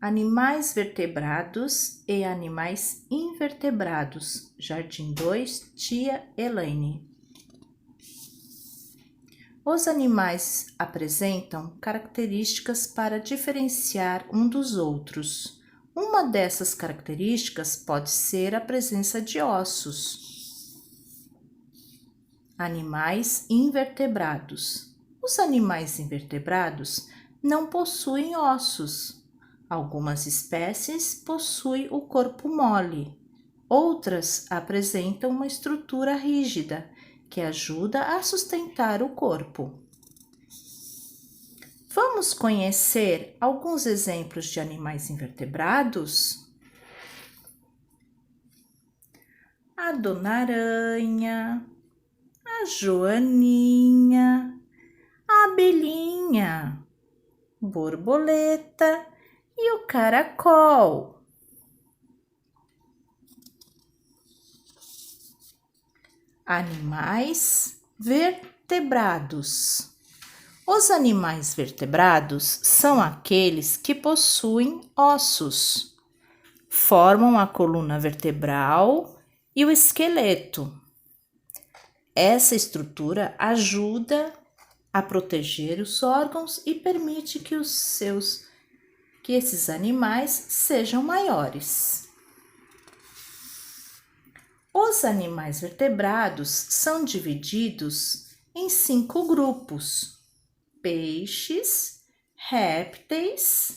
Animais vertebrados e animais invertebrados. Jardim 2, tia Elaine. Os animais apresentam características para diferenciar um dos outros. Uma dessas características pode ser a presença de ossos. Animais invertebrados. Os animais invertebrados não possuem ossos. Algumas espécies possuem o corpo mole, outras apresentam uma estrutura rígida que ajuda a sustentar o corpo. Vamos conhecer alguns exemplos de animais invertebrados? A Dona Aranha, a Joaninha, a abelhinha, borboleta e o caracol. Animais vertebrados. Os animais vertebrados são aqueles que possuem ossos, formam a coluna vertebral e o esqueleto. Essa estrutura ajuda a proteger os órgãos e permite que esses animais sejam maiores. Os animais vertebrados são divididos em 5 grupos: peixes, répteis,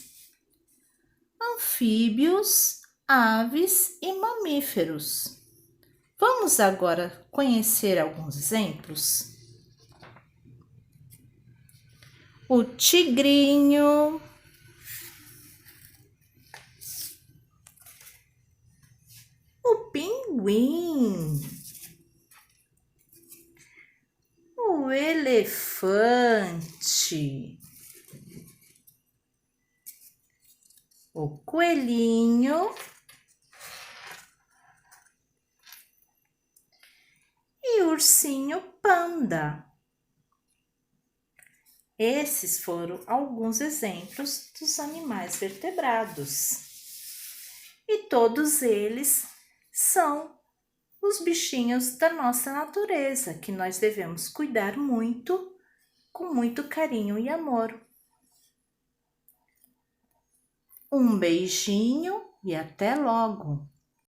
anfíbios, aves e mamíferos. Vamos agora conhecer alguns exemplos. O tigrinho, o pinguim, o elefante, o coelhinho e o ursinho panda. Esses foram alguns exemplos dos animais vertebrados. E todos eles são os bichinhos da nossa natureza, que nós devemos cuidar muito, com muito carinho e amor. Um beijinho e até logo!